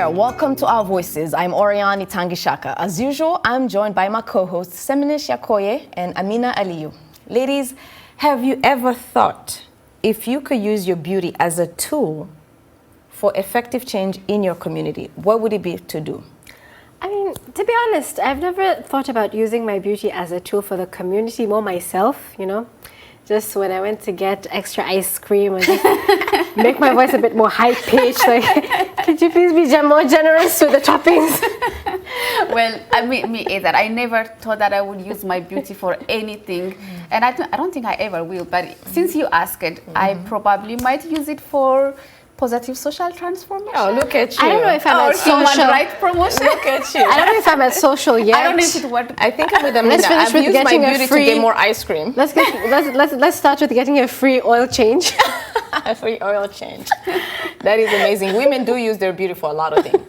there, welcome to Our Voices. I'm Oriani Tangishaka. As usual, I'm joined by my co-hosts Seminish Yakoye and Amina Aliyu. Ladies, have you ever thought if you could use your beauty as a tool for effective change in your community, what would it be to do? I mean, to be honest, I've never thought about using my beauty as a tool for the community, more myself, you know. Just when I went to get extra ice cream and just make my voice a bit more high-pitched, like, could you please be more generous with the toppings? Well, I mean, me either. I never thought that I would use my beauty for anything. And I don't think I ever will. But since you asked it, I probably might use it for positive social transformation. Oh, look at you. I don't know if I'm at social. Right promotion. Look at you. I don't know if I'm at social yet. I don't know if it worked. I think I'm with Amina. Let's finish I've with used getting my a beauty free- to get more ice cream. Let's start with getting a free oil change. A free oil change. That is amazing. Women do use their beauty for a lot of things.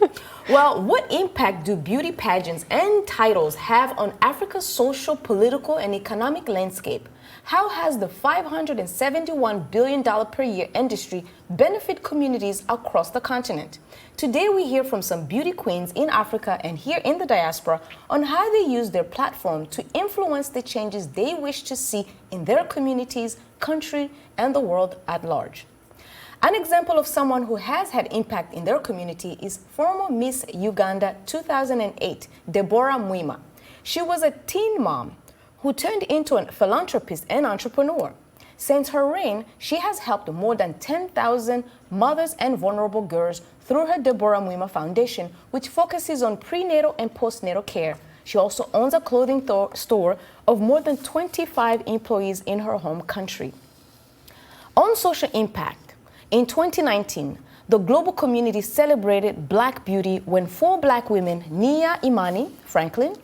Well, what impact do beauty pageants and titles have on Africa's social, political, and economic landscape? How has the $571 billion per year industry benefit communities across the continent? Today, we hear from some beauty queens in Africa and here in the diaspora on how they use their platform to influence the changes they wish to see in their communities, country, and the world at large. An example of someone who has had impact in their community is former Miss Uganda 2008, Deborah Mwima. She was a teen mom who turned into a philanthropist and entrepreneur. Since her reign, she has helped more than 10,000 mothers and vulnerable girls through her Deborah Mwima Foundation, which focuses on prenatal and postnatal care. She also owns a clothing store of more than 25 employees in her home country. On social impact, in 2019, the global community celebrated Black Beauty when 4 Black women, Nia Imani Franklin,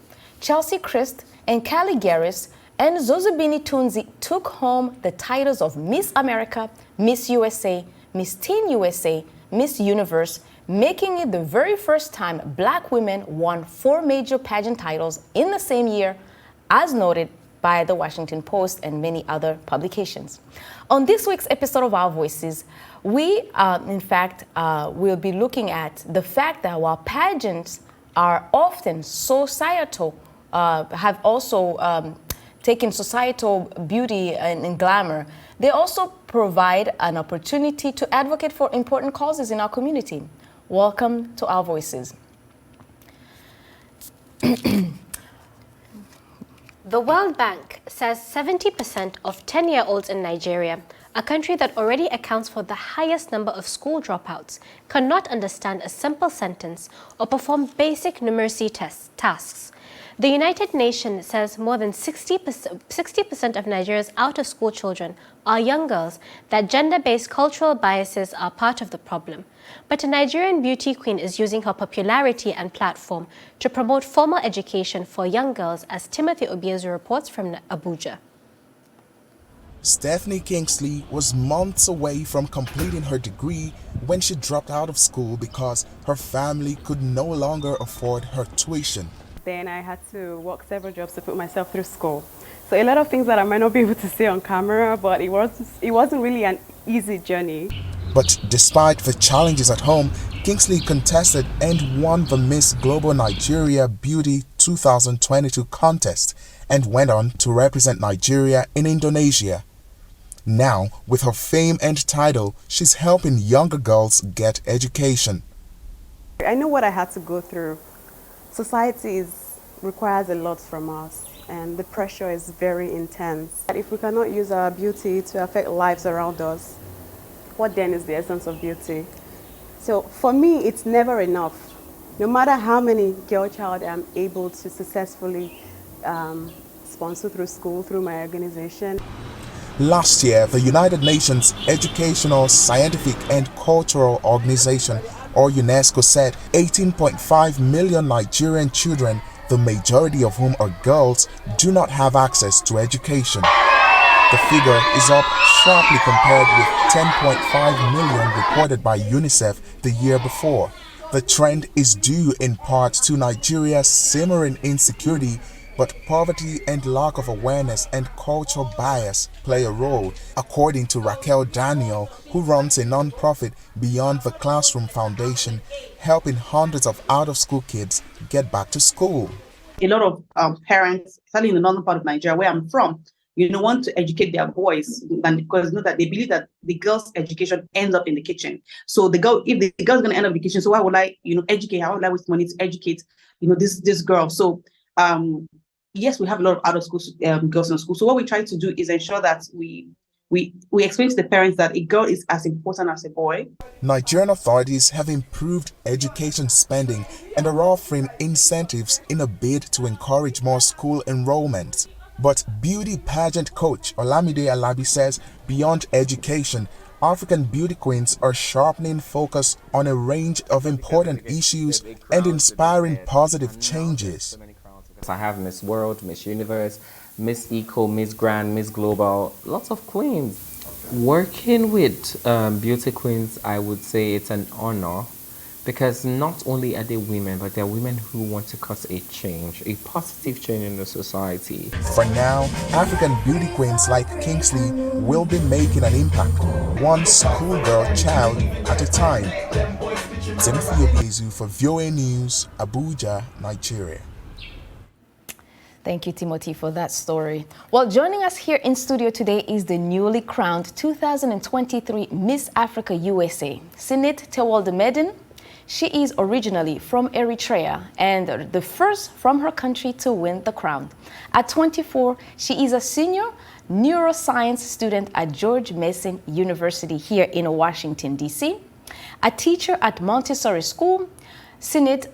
Chelsea Christ, and Callie Garris, and Zozibini Tunzi took home the titles of Miss America, Miss USA, Miss Teen USA, Miss Universe, making it the very first time Black women won 4 major pageant titles in the same year, as noted by the Washington Post and many other publications. On this week's episode of Our Voices, we, will be looking at the fact that while pageants are often societal, have also taken societal beauty and glamour, they also provide an opportunity to advocate for important causes in our community. Welcome to Our Voices. The World Bank says 70% of 10-year-olds in Nigeria, a country that already accounts for the highest number of school dropouts, cannot understand a simple sentence or perform basic numeracy tasks. The United Nations says more than 60% of Nigeria's out-of-school children are young girls, that gender-based cultural biases are part of the problem. But a Nigerian beauty queen is using her popularity and platform to promote formal education for young girls, as Timothy Obiezu reports from Abuja. Stephanie Kingsley was months away from completing her degree when she dropped out of school because her family could no longer afford her tuition. Then I had to work several jobs to put myself through school. So a lot of things that I might not be able to say on camera, but it wasn't really an easy journey. But despite the challenges at home, Kingsley contested and won the Miss Global Nigeria Beauty 2022 contest and went on to represent Nigeria in Indonesia. Now, with her fame and title, she's helping younger girls get education. I know what I had to go through. Society requires a lot from us, and the pressure is very intense. If we cannot use our beauty to affect lives around us, what then is the essence of beauty? So for me, it's never enough. No matter how many girl child I'm able to successfully sponsor through school, through my organization. Last year, the United Nations Educational, Scientific and Cultural Organization, or UNESCO, said 18.5 million Nigerian children, the majority of whom are girls, do not have access to education. The figure is up sharply compared with 10.5 million reported by UNICEF the year before. The trend is due in part to Nigeria's simmering insecurity but poverty and lack of awareness and cultural bias play a role, according to Raquel Daniel, who runs a non-profit Beyond the Classroom Foundation, helping hundreds of out-of-school kids get back to school. A lot of parents, especially in the northern part of Nigeria, where I'm from, want to educate their boys, and because that they believe that the girl's education ends up in the kitchen. So the girl, if the girl's going to end up in the kitchen, so why would I, educate? How would I waste money to educate, this girl? So, yes, we have a lot of out-of-school girls in school. So what we try to do is ensure that we explain to the parents that a girl is as important as a boy. Nigerian authorities have improved education spending and are offering incentives in a bid to encourage more school enrollments. But beauty pageant coach Olamide Alabi says beyond education, African beauty queens are sharpening focus on a range of important issues and inspiring positive changes. I have Miss World, Miss Universe, Miss Eco, Miss Grand, Miss Global, lots of queens. Working with beauty queens, I would say it's an honor, because not only are they women, but they're women who want to cause a change, a positive change in the society. For now, African beauty queens like Kingsley will be making an impact, one schoolgirl child at a time. Timothy Obezu for VOA News, Abuja, Nigeria. Thank you, Timothy, for that story. Well, joining us here in studio today is the newly crowned 2023 Miss Africa USA, Sinit Tewolde-Medin. She is originally from Eritrea and the first from her country to win the crown. At 24, she is a senior neuroscience student at George Mason University here in Washington, D.C., a teacher at Montessori School. Sinit,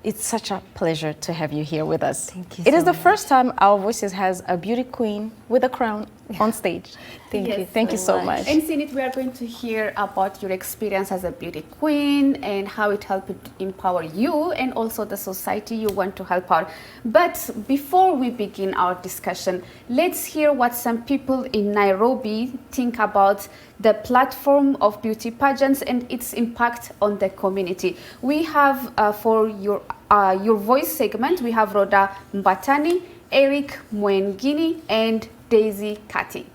it's such a pleasure to have you here with us. Thank you. It is the first time Our Voices has a beauty queen with a crown on stage. Thank you. Thank you so much. And Sinit, we are going to hear about your experience as a beauty queen and how it helped empower you and also the society you want to help out. But before we begin our discussion, let's hear what some people in Nairobi think about the platform of beauty pageants and its impact on the community. We have for your voice segment, we have Rhoda Mbatani, Eric Mwengini, and Daisy Kati.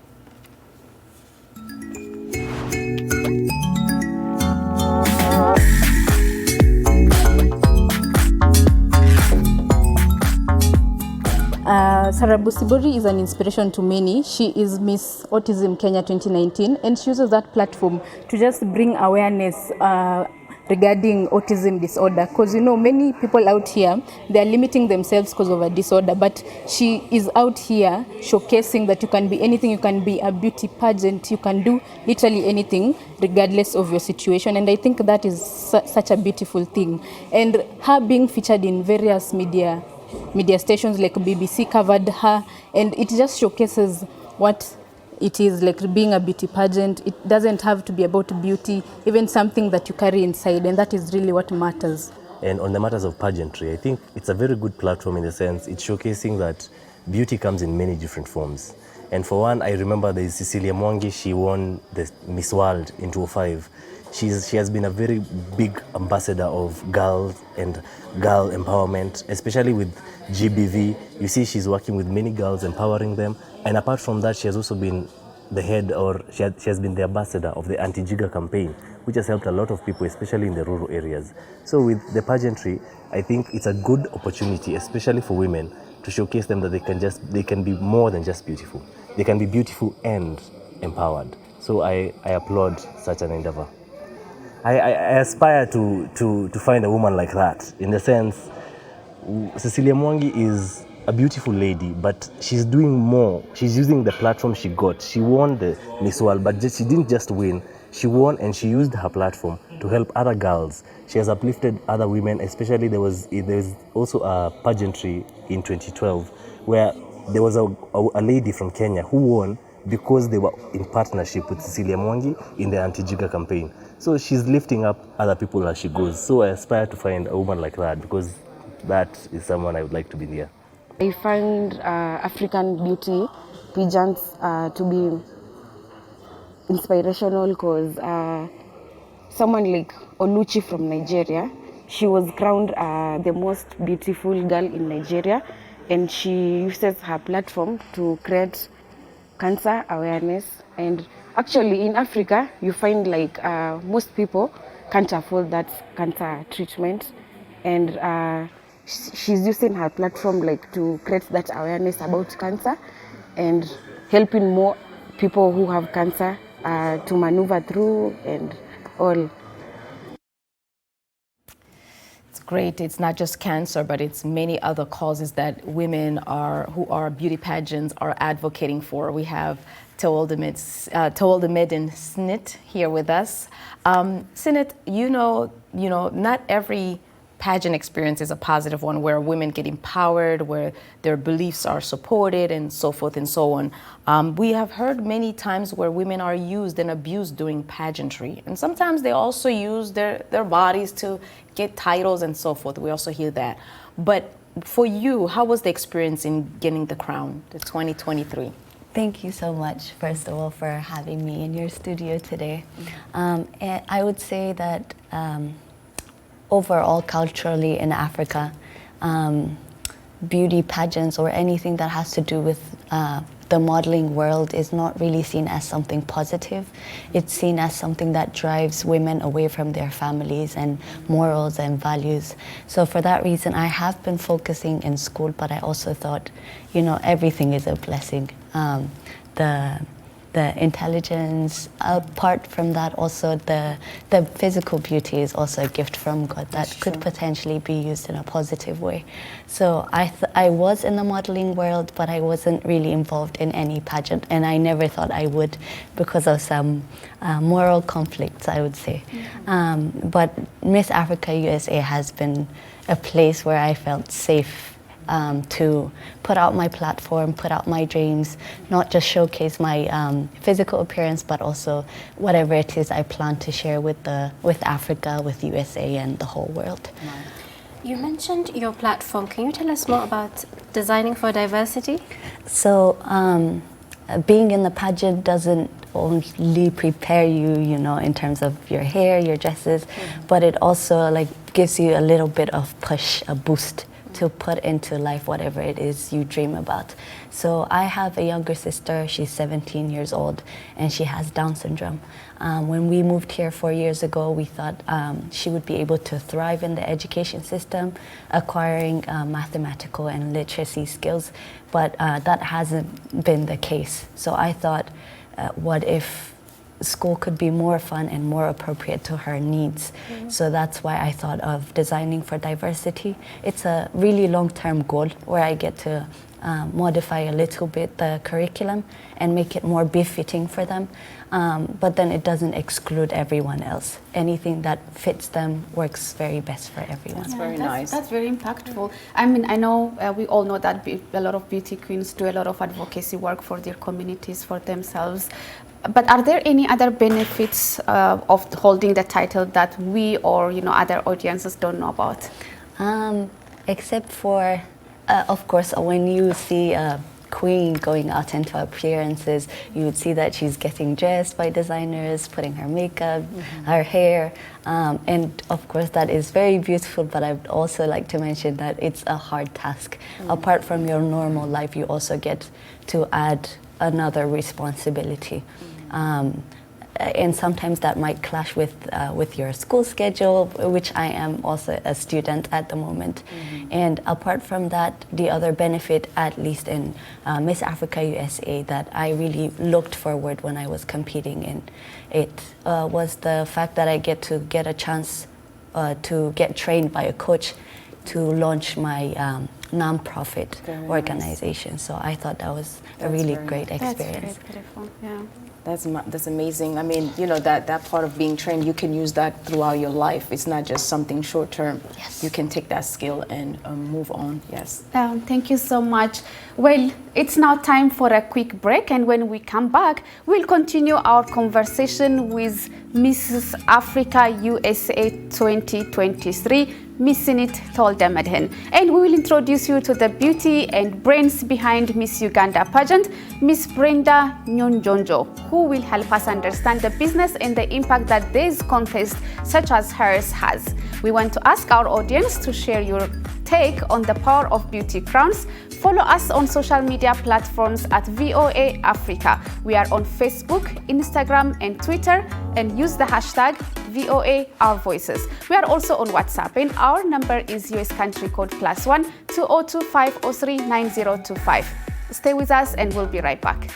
Sarah Busibori is an inspiration to many. She is Miss Autism Kenya 2019, and she uses that platform to just bring awareness regarding autism disorder, because many people out here, they are limiting themselves because of a disorder, but she is out here showcasing that you can be anything. You can be a beauty pageant, you can do literally anything regardless of your situation, and I think that is such a beautiful thing. And her being featured in various media stations like BBC covered her, and it just showcases what it is like being a beauty pageant. It doesn't have to be about beauty, even something that you carry inside, and that is really what matters. And on the matters of pageantry, I think it's a very good platform in the sense it's showcasing that beauty comes in many different forms. And for one, I remember there is Cecilia Mwangi. She won the Miss World in 2005. She has been a very big ambassador of girls and girl empowerment, especially with GBV. You see, she's working with many girls, empowering them. And apart from that, she has also been the head, or she has been the ambassador of the anti-Jiga campaign, which has helped a lot of people, especially in the rural areas. So with the pageantry, I think it's a good opportunity, especially for women, to showcase them that they can be more than just beautiful. They can be beautiful and empowered. So I applaud such an endeavor. I aspire to find a woman like that, in the sense, Cecilia Mwangi is a beautiful lady, but she's doing more. She's using the platform she got. She won the Miss World, but she didn't just win. She won and she used her platform to help other girls. She has uplifted other women, especially there was also a pageantry in 2012 where there was a lady from Kenya who won because they were in partnership with Cecilia Mwangi in the anti-Jiga campaign. So she's lifting up other people as she goes. So I aspire to find a woman like that, because that is someone I would like to be near. I find African beauty pageants to be inspirational, because someone like Oluchi from Nigeria, she was crowned the most beautiful girl in Nigeria, and she uses her platform to create cancer awareness. And actually in Africa, you find like most people can't afford that cancer treatment, and she's using her platform like to create that awareness about cancer and helping more people who have cancer to maneuver through and all. It's great. It's not just cancer, but it's many other causes that women who are beauty pageants are advocating for. We have Tewolde Medin Snit here with us. Snit, you know, not every pageant experience is a positive one where women get empowered, where their beliefs are supported, and so forth and so on. We have heard many times where women are used and abused during pageantry, and sometimes they also use their bodies to get titles and so forth. We also hear that. But for you, how was the experience in getting the crown, the 2023? Thank you so much, first of all, for having me in your studio today. And I would say that overall, culturally in Africa, beauty pageants or anything that has to do with the modeling world is not really seen as something positive. It's seen as something that drives women away from their families and morals and values. So for that reason, I have been focusing in school, but I also thought, you know, everything is a blessing. The intelligence, apart from that, also the physical beauty is also a gift from God that could potentially be used in a positive way. So I was in the modeling world, but I wasn't really involved in any pageant, and I never thought I would because of some moral conflicts, I would say. But Miss Africa USA has been a place where I felt safe to put out my platform, put out my dreams, not just showcase my physical appearance, but also whatever it is I plan to share with Africa, with USA, and the whole world. You mentioned your platform. Can you tell us more about designing for diversity? So, being in the pageant doesn't only prepare you, you know, in terms of your hair, your dresses, but it also like gives you a little bit of push, a boost to put into life whatever it is you dream about. So I have a younger sister, she's 17 years old, and she has Down syndrome. When we moved here 4 years ago, we thought she would be able to thrive in the education system, acquiring mathematical and literacy skills, but that hasn't been the case. So I thought, what if school could be more fun and more appropriate to her needs. So that's why I thought of designing for diversity. It's a really long-term goal where I get to modify a little bit the curriculum and make it more befitting for them. But then it doesn't exclude everyone else. Anything that fits them works very best for everyone. That's very nice. That's very impactful. I mean, I know we all know that a lot of beauty queens do a lot of advocacy work for their communities, for themselves. But are there any other benefits of holding the title that we or other audiences don't know about? Except for, of course, when you see a queen going out into appearances, you would see that she's getting dressed by designers, putting her makeup, her hair, and of course that is very beautiful, but I'd also like to mention that it's a hard task. Apart from your normal life, you also get to add another responsibility. And sometimes that might clash with your school schedule, which I am also a student at the moment. And apart from that, the other benefit, at least in Miss Africa USA, that I really looked forward when I was competing in it was the fact that I get a chance to get trained by a coach to launch my non-profit organization. So I thought that was a really great experience. That's very beautiful, yeah. That's amazing. I mean, that part of being trained, you can use that throughout your life. It's not just something short term. Yes. You can take that skill and move on. Yes. Thank you so much. Well, it's now time for a quick break, and when we come back, we'll continue our conversation with Mrs. Africa USA 2023, Miss Sinit Toldemedhen. And we will introduce you to the beauty and brains behind Miss Uganda pageant, Miss Brenda Nyonjonjo, who will help us understand the business and the impact that this contest, such as hers, has. We want to ask our audience to share your take on the power of beauty crowns, follow us on social media platforms at VOA Africa. We are on Facebook, Instagram, and Twitter, and use the hashtag VOA Our Voices. We are also on WhatsApp, and our number is US country code +1 2025 03 9025. Stay with us, and we'll be right back.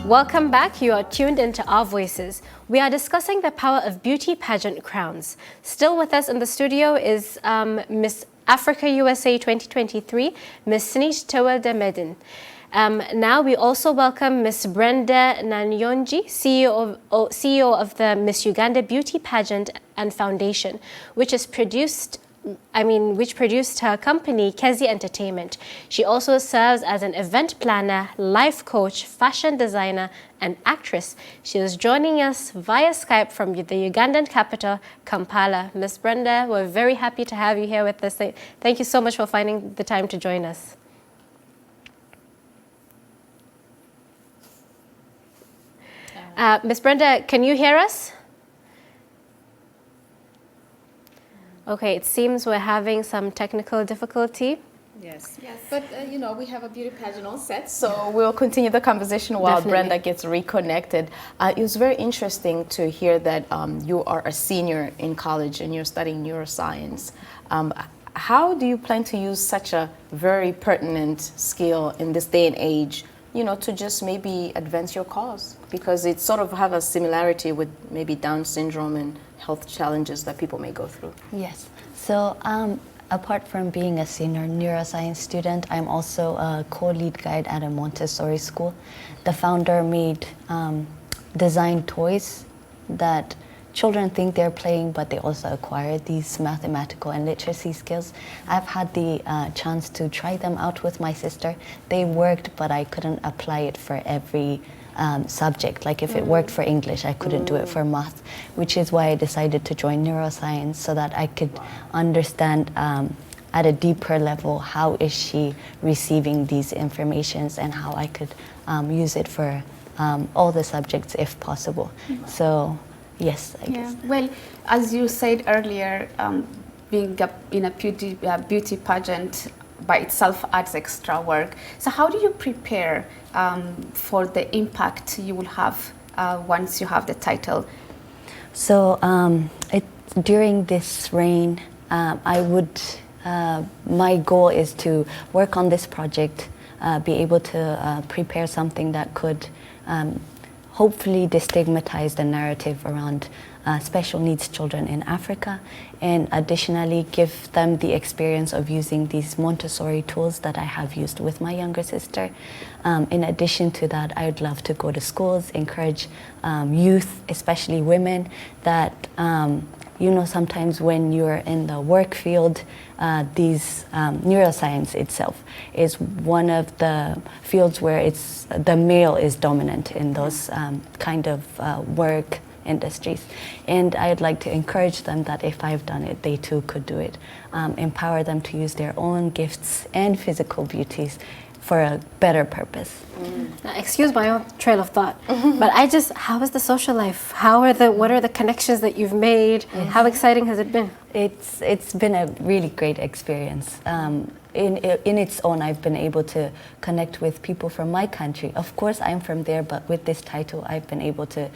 Welcome back. You are tuned into Our Voices. We are discussing the power of beauty pageant crowns. Still with us in the studio is Miss Africa USA 2023, Miss Sinish Tewelde Medin. Now we also welcome Miss Brenda Nanyonji, CEO of the Miss Uganda Beauty Pageant and Foundation, which produced her company, Kezi Entertainment. She also serves as an event planner, life coach, fashion designer, and actress. She is joining us via Skype from the Ugandan capital, Kampala. Miss Brenda, we're very happy to have you here with us. Thank you so much for finding the time to join us. Miss Brenda, can you hear us? Okay, it seems we're having some technical difficulty. Yes, but we have a beauty pageant on set, so we'll continue the conversation while Definitely. Brenda gets reconnected. It was very interesting to hear that you are a senior in college and you're studying neuroscience. How do you plan to use such a very pertinent skill in this day and age, to just maybe advance your cause? Because it sort of have a similarity with maybe Down syndrome and health challenges that people may go through. Yes. So apart from being a senior neuroscience student, I'm also a co-lead guide at a Montessori school. The founder made design toys that children think they're playing, but they also acquire these mathematical and literacy skills. I've had the chance to try them out with my sister. They worked, but I couldn't apply it for every subject. Like if it worked for English, I couldn't do it for math, which is why I decided to join neuroscience, so that I could understand at a deeper level how is she receiving these informations and how I could use it for all the subjects if possible. So yes, I guess. Well, as you said earlier, being in a beauty pageant by itself adds extra work. So how do you prepare for the impact you will have once you have the title? So during this reign, my goal is to work on this project, be able to prepare something that could hopefully destigmatize the narrative around special needs children in Africa, and additionally give them the experience of using these Montessori tools that I have used with my younger sister. In addition to that, I would love to go to schools, encourage youth, especially women, that sometimes when you're in the work field, neuroscience itself is one of the fields where the male is dominant in those kind of work industries. And I'd like to encourage them that if I've done it, they too could do it. Empower them to use their own gifts and physical beauties for a better purpose. Now, excuse my own trail of thought, but how is the social life? What are the connections that you've made? How exciting has it been? It's been a really great experience. In its own, I've been able to connect with people from my country. Of course, I'm from there, but with this title, I've been able to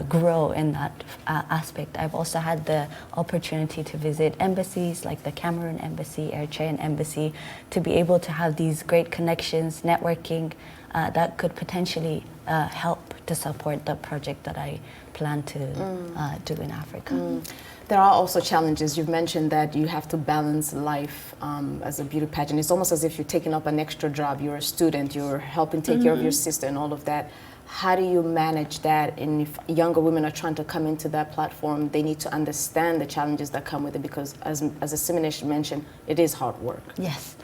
grow in that aspect. I've also had the opportunity to visit embassies like the Cameroon Embassy, Eritrean Embassy, to be able to have these great connections, networking that could potentially help to support the project that I plan to do in Africa. There are also challenges. You've mentioned that you have to balance life as a beauty pageant. It's almost as if you're taking up an extra job. You're a student, you're helping take care of your sister and all of that. How do you manage that? And if younger women are trying to come into that platform, they need to understand the challenges that come with it, because as Asiminesh mentioned, it is hard work. Yes.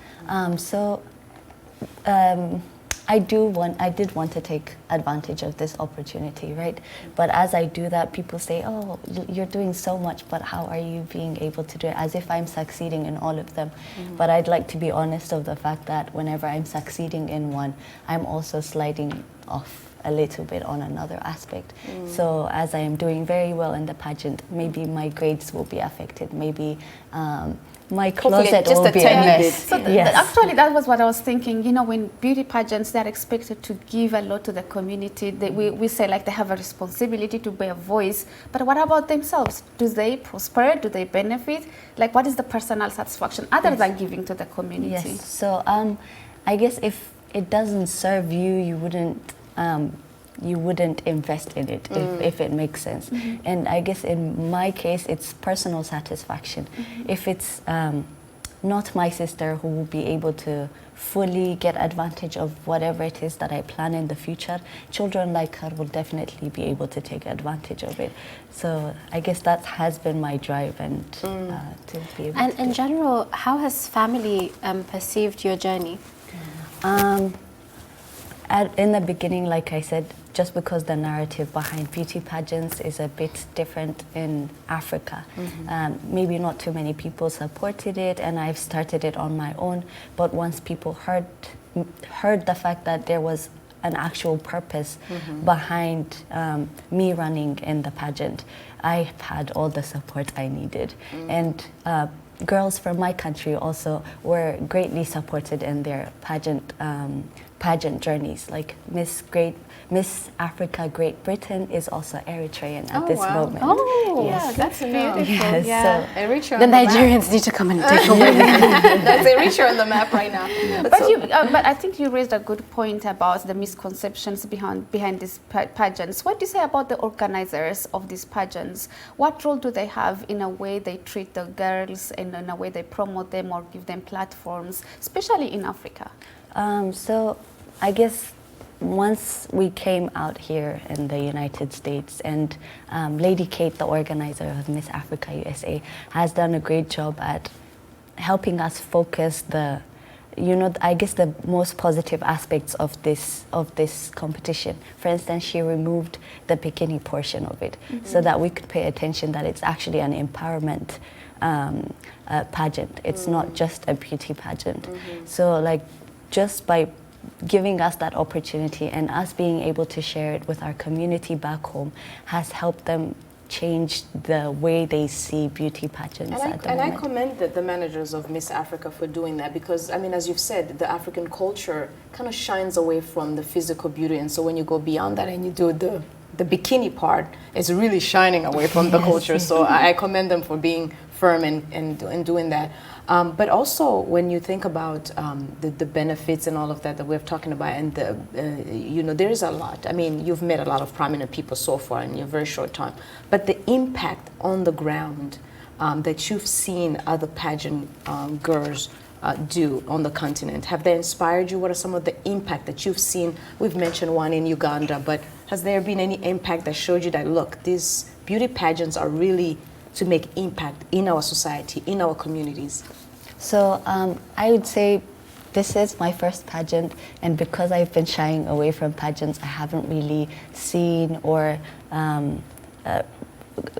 I did want to take advantage of this opportunity, right? But as I do that, people say, oh, you're doing so much, but how are you being able to do it? As if I'm succeeding in all of them. But I'd like to be honest of the fact that whenever I'm succeeding in one, I'm also sliding off a little bit on another aspect. So as I am doing very well in the pageant, maybe my grades will be affected, maybe my closet will be a mess. So actually, that was what I was thinking. You know, when beauty pageants, they're expected to give a lot to the community. We say like they have a responsibility to be a voice. But what about themselves? Do they prosper? Do they benefit? Like, what is the personal satisfaction other than giving to the community? Yes. So I guess if it doesn't serve you, you wouldn't invest in it, if it makes sense. And I guess in my case, it's personal satisfaction. If it's not my sister who will be able to fully get advantage of whatever it is that I plan in the future, children like her will definitely be able to take advantage of it. So I guess that has been my drive, and to be able And in general, how has family perceived your journey? In the beginning, like I said, just because the narrative behind beauty pageants is a bit different in Africa. Maybe not too many people supported it, and I've started it on my own. But once people heard the fact that there was an actual purpose behind me running in the pageant, I had all the support I needed. And girls from my country also were greatly supported in their pageant journeys. Like Miss Africa Great Britain is also Eritrean at this moment. Oh, yes. yeah, that's beautiful. Yes, Yeah, so Eritrea. The Nigerians need to come and take over. That's Eritrea on the map right now. But I think you raised a good point about the misconceptions behind these pageants. What do you say about the organizers of these pageants? What role do they have in a way they treat the girls and in a way they promote them or give them platforms, especially in Africa? So I guess once we came out here in the United States, and Lady Kate, the organizer of Miss Africa USA, has done a great job at helping us focus I guess the most positive aspects of this competition. For instance, she removed the bikini portion of it so that we could pay attention that it's actually an empowerment pageant. It's not just a beauty pageant. So like, just by giving us that opportunity and us being able to share it with our community back home has helped them change the way they see beauty pageants at the moment. I commend the managers of Miss Africa for doing that, because, I mean, as you've said, the African culture kind of shines away from the physical beauty, and so when you go beyond that and you do the bikini part, it's really shining away from the culture. So I commend them for being firm and doing that. But also, when you think about the benefits and all of that we're talking about, and there is a lot. I mean, you've met a lot of prominent people so far in your very short time, but the impact on the ground that you've seen other pageant girls do on the continent, have they inspired you? What are some of the impact that you've seen? We've mentioned one in Uganda, but has there been any impact that showed you that, look, these beauty pageants are really to make impact in our society, in our communities? So I would say this is my first pageant, and because I've been shying away from pageants, I haven't really seen or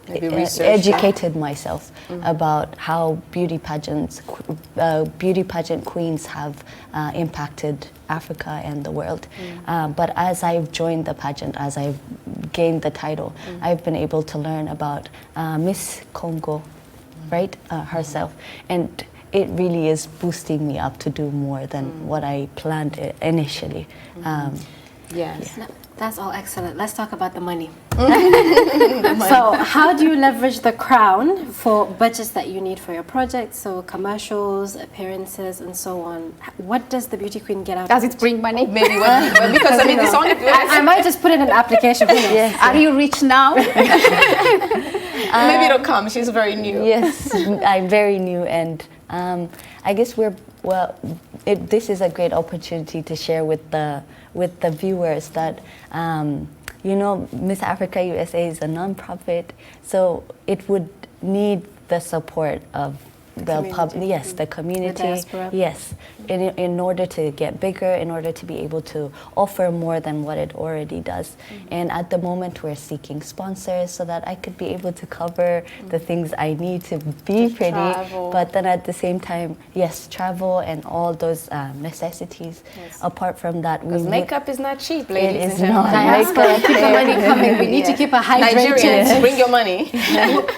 educated myself about how beauty pageant queens have impacted Africa and the world. But as I've joined the pageant, as I've gained the title, I've been able to learn about Miss Congo right, herself. And it really is boosting me up to do more than what I planned initially. Yes. No, that's all excellent. Let's talk about the money. So how do you leverage the crown for budgets that you need for your project? So commercials, appearances, and so on. What does the beauty queen get out Does of it bring money? Maybe because I mean this only I might just put in an application. Yes. Are you rich now? maybe it'll come. She's very new. Yes, I'm very new, and I guess this is a great opportunity to share with the viewers that Miss Africa USA is a non-profit, so it would need the support of the the community, the diaspora. yes, in order to get bigger, in order to be able to offer more than what it already does. And at the moment, we're seeking sponsors so that I could be able to cover the things I need to be pretty. Travel. But then at the same time, yes, travel and all those necessities. Yes. Apart from that, Because makeup is not cheap, ladies It and is gentlemen. not. Diaspora, keep the money coming. We need to keep a hydrated. Nigerians, bring your money.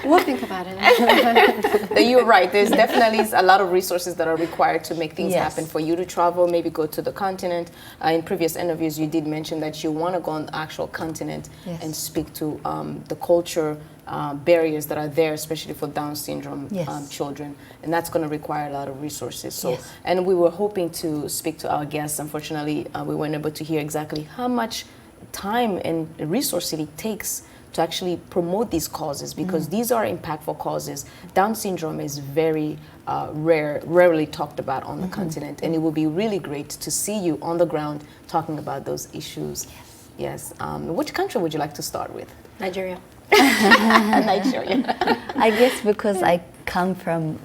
We'll think about it. You're right. There's definitely a lot of resources that are required to make things Yes. happen for you to travel, maybe go to the continent. In previous interviews, you did mention that you want to go on the actual continent Yes. and speak to the culture barriers that are there, especially for Down syndrome Yes. children. And that's going to require a lot of resources. So, Yes. and we were hoping to speak to our guests. Unfortunately, we weren't able to hear exactly how much time and resources it takes to actually promote these causes, because these are impactful causes. Down syndrome is very rarely talked about on the continent, and it would be really great to see you on the ground talking about those issues. Yes. Which country would you like to start with? Nigeria. Nigeria. I guess because I come from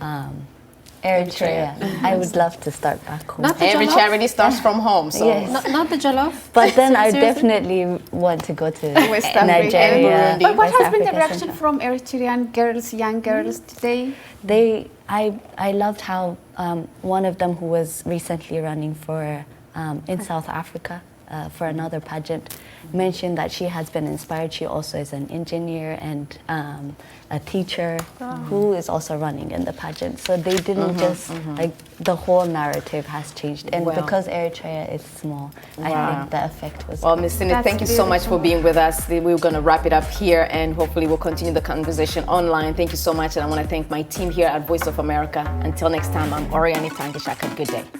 Eritrea, I would love to start back home. Not the Every jollof? charity starts from home. So. Yes. Not the jollof. But then I Seriously? definitely want to go to West Africa. Nigeria. Burundi. But what West has been the Africa reaction Central. from Eritrean girls, young girls today? I loved how one of them who was recently running for in South Africa for another pageant mentioned that she has been inspired. She also is an engineer and a teacher who is also running in the pageant. So they didn't just like the whole narrative has changed, and Wow. because Eritrea is small, I think the effect was. Well, Ms. Sinnott, thank you so much for being with us. We're going to wrap it up here, and hopefully we'll continue the conversation online. Thank you so much, and I want to thank my team here at Voice of America. Until next time, I'm Oriani Tangishaka. Good day.